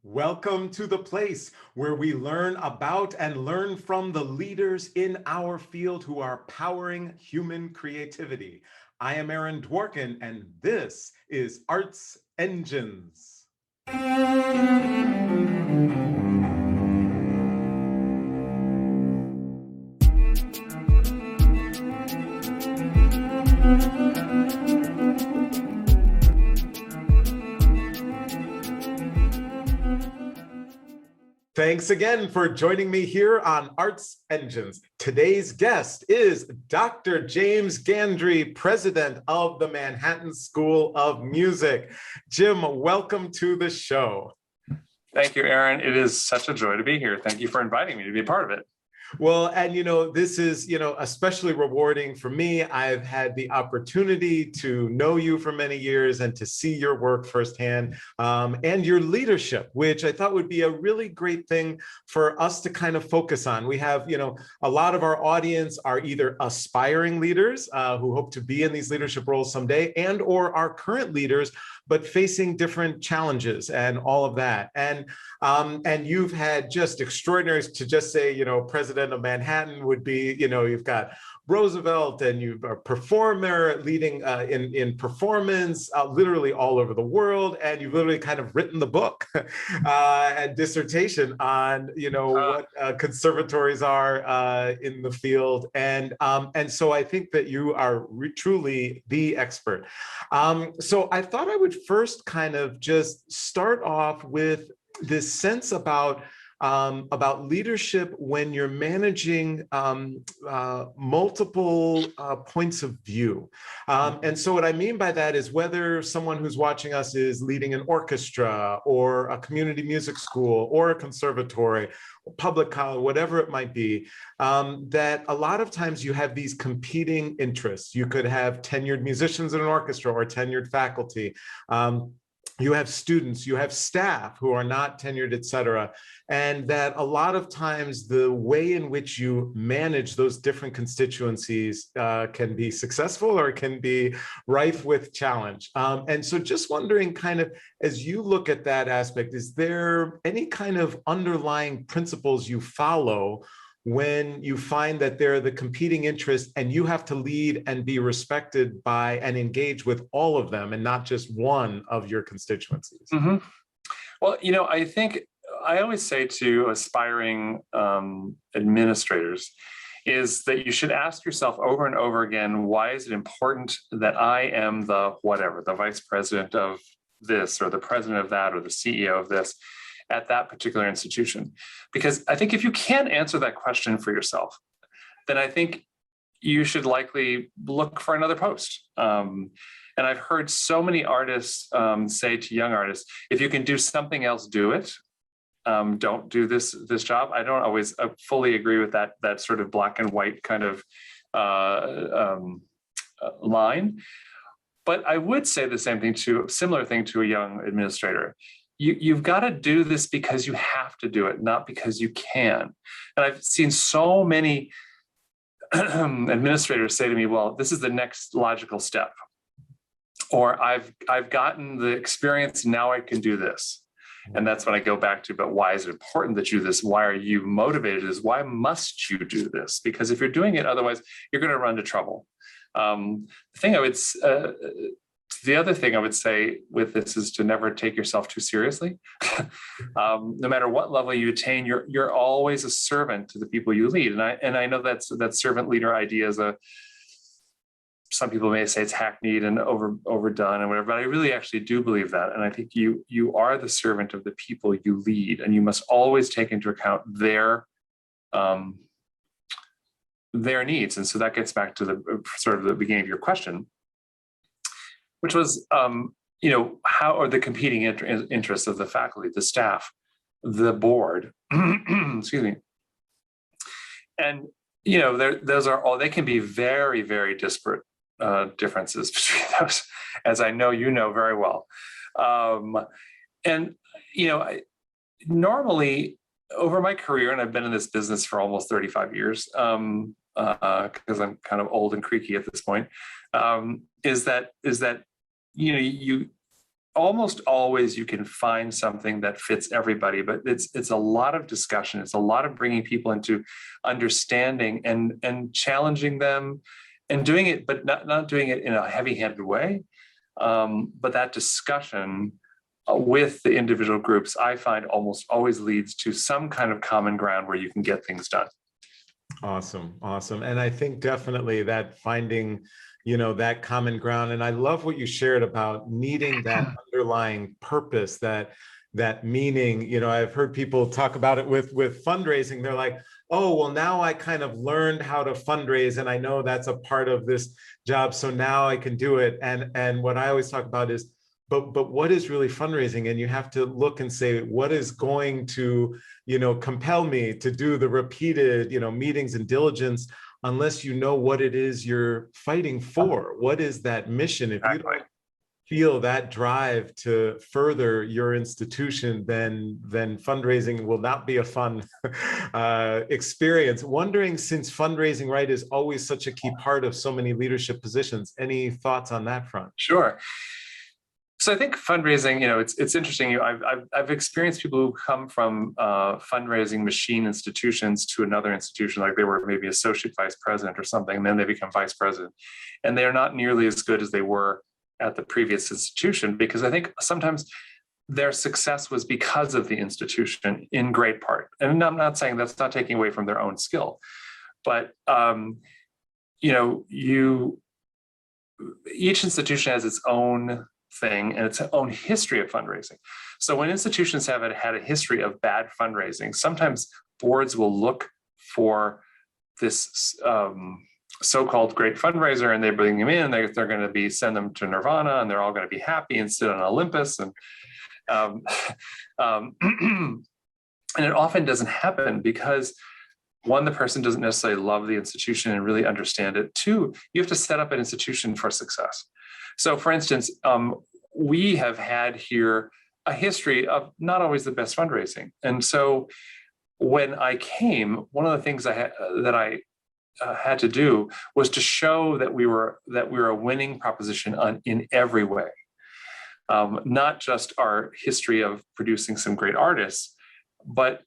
Welcome to the place where we learn about and learn from the leaders in our field who are powering human creativity. I am Aaron Dworkin, and this is Arts Engines. Thanks again for joining me here on Arts Engines. Today's guest is Dr. James Gandre, president of the Manhattan School of Music. Jim, welcome to the show. Thank you, Aaron. It is such a joy to be here. Thank you for inviting me to be a part of it. Well, and this is, especially rewarding for me. I've had the opportunity to know you for many years and to see your work firsthand, and your leadership, which I thought would be a really great thing for us to kind of focus on. We have, a lot of our audience are either aspiring leaders who hope to be in these leadership roles someday, and or are current leaders, but facing different challenges and all of that. And you've had just extraordinary, to just say, president of Manhattan would be, you've got Roosevelt, and you've a performer leading in performance literally all over the world, and you've literally kind of written the book and dissertation on what conservatories are in the field, and so I think that you are truly the expert. So I thought I would first kind of just start off with this sense about leadership when you're managing multiple points of view. And so what I mean by that is whether someone who's watching us is leading an orchestra or a community music school or a conservatory, public college, whatever it might be, that a lot of times you have these competing interests. You could have tenured musicians in an orchestra or tenured faculty. You have students, you have staff who are not tenured, et cetera. And that a lot of times the way in which you manage those different constituencies can be successful or can be rife with challenge. And so just wondering, kind of, as you look at that aspect, is there any kind of underlying principles you follow when you find that there are the competing interests and you have to lead and be respected by and engage with all of them and not just one of your constituencies? Mm-hmm. Well, I think I always say to aspiring administrators is that you should ask yourself over and over again, why is it important that I am the whatever, the vice president of this or the president of that or the CEO of this at that particular institution? Because I think if you can't answer that question for yourself, then I think you should likely look for another post. And I've heard so many artists say to young artists, if you can do something else, do it. Don't do this job. I don't always fully agree with that sort of black and white kind of line. But I would say the similar thing to a young administrator. You've got to do this because you have to do it, not because you can. And I've seen so many administrators say to me, well, this is the next logical step. Or I've gotten the experience, now I can do this. And that's when I go back to, but why is it important that you do this? Why are you motivated? Is why must you do this? Because if you're doing it, otherwise you're going to run into trouble. The other thing I would say with this is to never take yourself too seriously. No matter what level you attain, you're always a servant to the people you lead. And I know that servant leader idea is some people may say it's hackneyed and overdone and whatever, but I really actually do believe that. And I think you are the servant of the people you lead, and you must always take into account their needs. And so that gets back to the sort of the beginning of your question, which was, how are the competing interests of the faculty, the staff, the board, excuse me. And, those are all, they can be very, very disparate differences between those, as I know you know very well. Normally over my career, and I've been in this business for almost 35 years, because I'm kind of old and creaky at this point, is that you almost always you can find something that fits everybody, but it's a lot of discussion. It's a lot of bringing people into understanding and challenging them and doing it, but not doing it in a heavy-handed way. But that discussion with the individual groups, I find almost always leads to some kind of common ground where you can get things done. Awesome. Awesome. And I think definitely that finding, that common ground. And I love what you shared about needing that underlying purpose, that meaning. I've heard people talk about it with fundraising. They're like, oh, well, now I kind of learned how to fundraise and I know that's a part of this job. So now I can do it. And what I always talk about is, but what is really fundraising? And you have to look and say, what is going to, compel me to do the repeated, meetings and diligence, unless you know what it is you're fighting for. What is that mission? If you don't feel that drive to further your institution, then fundraising will not be a fun experience. Wondering, since fundraising, right, is always such a key part of so many leadership positions, any thoughts on that front? Sure. So I think fundraising, it's interesting. I've experienced people who come from fundraising machine institutions to another institution, like they were maybe associate vice president or something, and then they become vice president, and they're not nearly as good as they were at the previous institution, because I think sometimes their success was because of the institution in great part. And I'm not saying that's not taking away from their own skill, but each institution has its own thing and its own history of fundraising. So when institutions have had a history of bad fundraising, sometimes boards will look for this so-called great fundraiser, and they bring them in. They're going to send them to Nirvana, and they're all going to be happy and sit on Olympus. And and it often doesn't happen because, one, the person doesn't necessarily love the institution and really understand it. Two, you have to set up an institution for success. So, for instance, we have had here a history of not always the best fundraising. And so when I came, one of the things I had to do was to show that we were a winning proposition in every way, not just our history of producing some great artists, but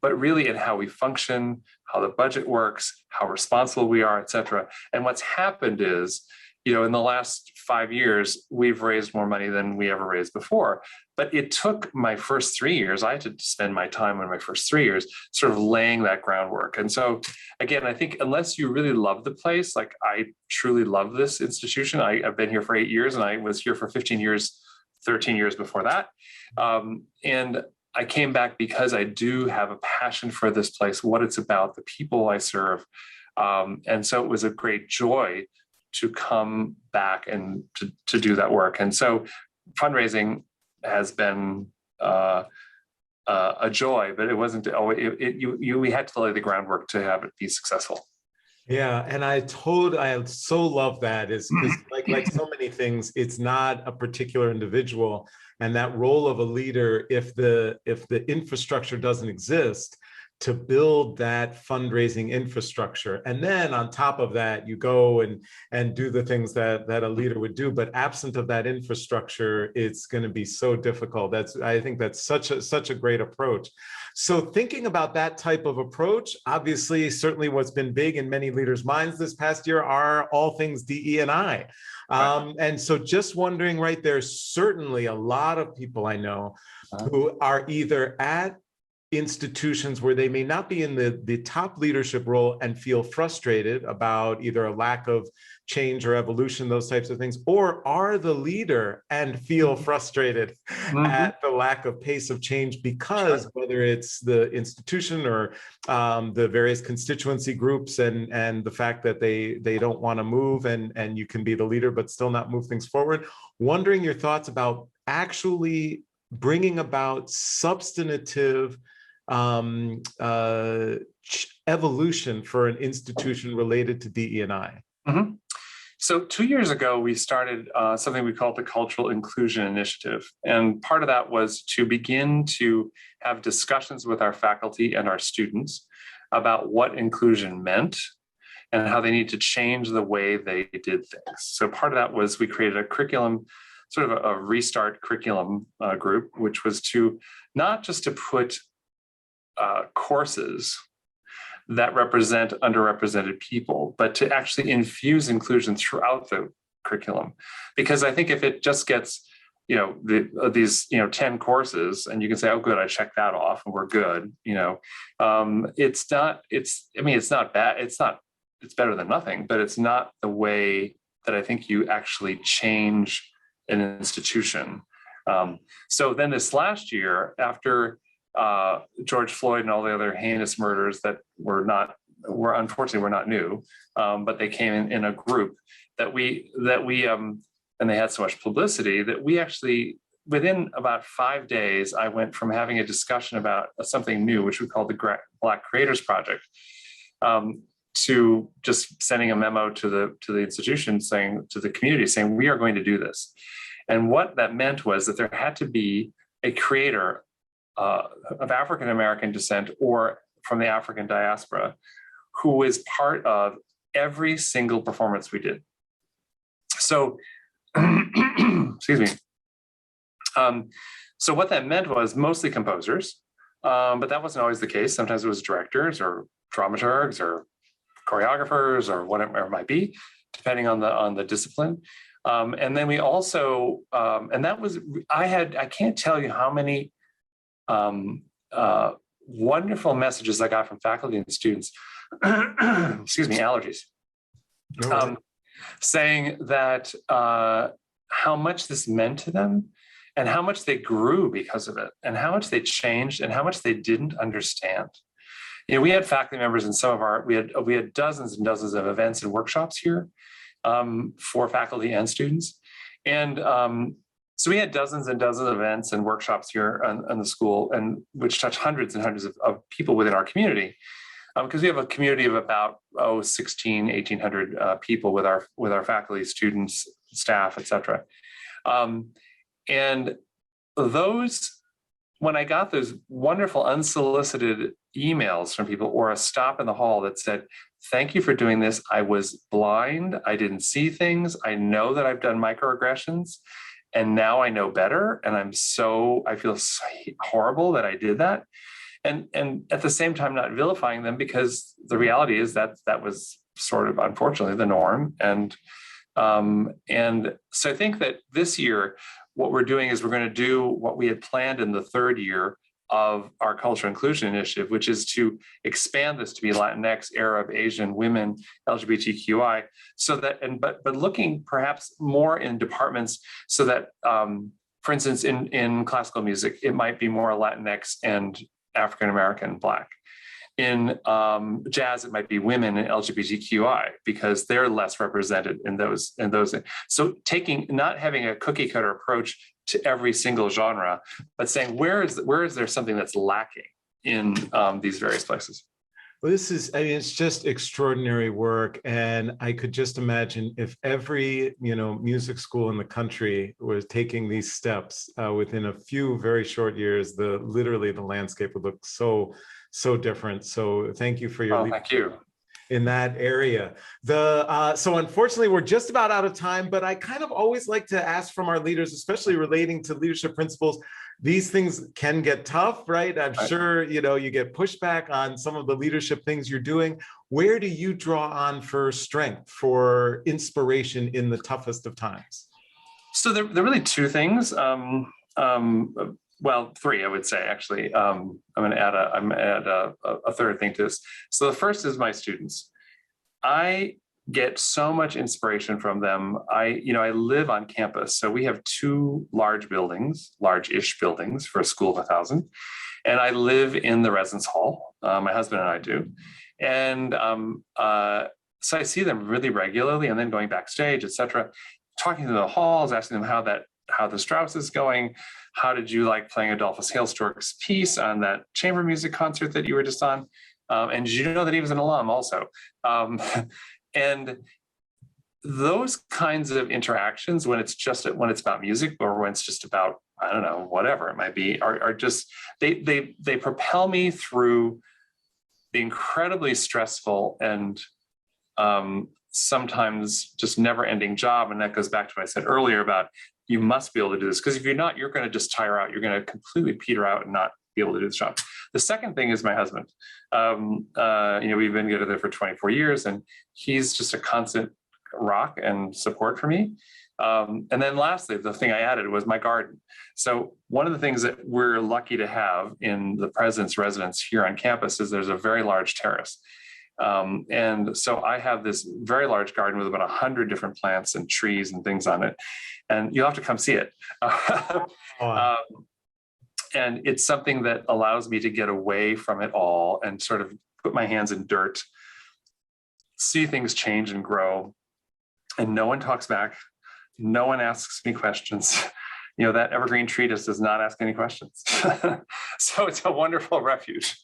really in how we function, how the budget works, how responsible we are, et cetera. And what's happened is, in the last 5 years, we've raised more money than we ever raised before. But it took my first 3 years. I had to spend my time in my first 3 years sort of laying that groundwork. And so, again, I think unless you really love the place, like I truly love this institution. I've been here for 8 years, and I was here for 15 years, 13 years before that. And I came back because I do have a passion for this place, what it's about, the people I serve. And so it was a great joy to come back and to do that work. And so fundraising has been a joy, but it wasn't always, we had to lay the groundwork to have it be successful. Yeah, and I so love that, is because like so many things, it's not a particular individual, and that role of a leader, if the infrastructure doesn't exist, to build that fundraising infrastructure. And then on top of that, you go and do the things that a leader would do. But absent of that infrastructure, it's going to be so difficult. I think that's such a great approach. So thinking about that type of approach, obviously, certainly what's been big in many leaders' minds this past year are all things DE&I. And so just wondering, right, there's certainly a lot of people I know who are either at institutions where they may not be in the top leadership role and feel frustrated about either a lack of change or evolution, those types of things, or are the leader and feel frustrated at the lack of pace of change, because whether it's the institution or the various constituency groups and the fact that they don't want to move, and you can be the leader but still not move things forward. Wondering your thoughts about actually bringing about substantive evolution for an institution related to DE&I. So 2 years ago, we started something we called the Cultural Inclusion Initiative. And part of that was to begin to have discussions with our faculty and our students about what inclusion meant and how they need to change the way they did things. So part of that was we created a curriculum sort of a restart curriculum group, which was to not just to put courses that represent underrepresented people, but to actually infuse inclusion throughout the curriculum. Because I think if it just gets, these 10 courses and you can say, oh, good, I checked that off and we're good, it's not bad. It's better than nothing, but it's not the way that I think you actually change an institution. So then this last year, after George Floyd and all the other heinous murders that unfortunately not new, but they came in a group that we and they had so much publicity that we actually, within about 5 days, I went from having a discussion about something new, which we call the Black Creators Project, to just sending a memo to the institution to the community saying, we are going to do this. And what that meant was that there had to be a creator of African-American descent or from the African diaspora who is part of every single performance we did. So, excuse me. So what that meant was mostly composers, but that wasn't always the case. Sometimes it was directors or dramaturgs or choreographers or whatever it might be, depending on the discipline. And then we also, and that was, I can't tell you how many wonderful messages I got from faculty and students, excuse me, allergies, saying that how much this meant to them and how much they grew because of it and how much they changed and how much they didn't understand. We had faculty members in some of we had dozens and dozens of events and workshops here for faculty and students. And so we had dozens and dozens of events and workshops here on the school, and which touch hundreds and hundreds of people within our community. Because we have a community of about 1,800 people with our faculty, students, staff, et cetera. And those, when I got those wonderful unsolicited emails from people or a stop in the hall that said, thank you for doing this. I was blind. I didn't see things. I know that I've done microaggressions and now I know better. And I feel so horrible that I did that. And at the same time, not vilifying them, because the reality is that was sort of, unfortunately, the norm. And so I think that this year, what we're doing is we're going to do what we had planned in the third year of our Culture Inclusion Initiative, which is to expand this to be Latinx, Arab, Asian, women, LGBTQI, so that, but looking perhaps more in departments so that, for instance, in classical music, it might be more Latinx and African-American, Black. In jazz, it might be women and LGBTQI because they're less represented in those. So not having a cookie cutter approach to every single genre, but saying where is there something that's lacking in these various places. Well, it's just extraordinary work. And I could just imagine if every, music school in the country was taking these steps within a few very short years, literally the landscape would look so different. So thank you for your thank you. In that area. So unfortunately, we're just about out of time, but I kind of always like to ask from our leaders, especially relating to leadership principles, these things can get tough, right? I'm sure, you get pushback on some of the leadership things you're doing. Where do you draw on for strength, for inspiration in the toughest of times? So there are really two things. Well, three, I would say, actually. I'm going to add a third thing to this. So the first is my students. I get so much inspiration from them. I live on campus. So we have two large-ish buildings for a school of 1,000. And I live in the residence hall. My husband and I do. And so I see them really regularly, and then going backstage, et cetera, talking to the halls, asking them how the Strauss is going. How did you like playing Adolphus Hailstork's piece on that chamber music concert that you were just on? And did you know that he was an alum also? And those kinds of interactions, when it's about music or when it's just about, I don't know, whatever it might be, are just, they propel me through the incredibly stressful and sometimes just never-ending job. And that goes back to what I said earlier about you must be able to do this, because if you're not, you're going to just tire out. You're going to completely peter out and not be able to do the job. The second thing is my husband. We've been together for 24 years, and he's just a constant rock and support for me. And then lastly, the thing I added was my garden. So one of the things that we're lucky to have in the president's residence here on campus is there's a very large terrace. And so I have this very large garden with about 100 different plants and trees and things on it. And you'll have to come see it. And it's something that allows me to get away from it all and sort of put my hands in dirt, see things change and grow. And no one talks back. No one asks me questions. That evergreen tree just does not ask any questions. So it's a wonderful refuge.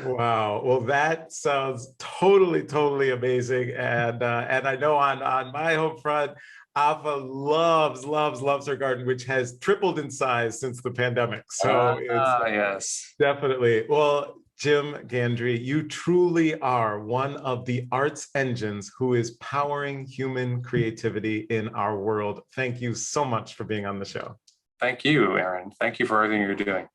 Wow. Well, that sounds totally, totally amazing. And I know on my home front, Ava loves her garden, which has tripled in size since the pandemic. So yes, definitely. Well, Jim Gandre, you truly are one of the arts engines who is powering human creativity in our world. Thank you so much for being on the show. Thank you, Aaron. Thank you for everything you're doing.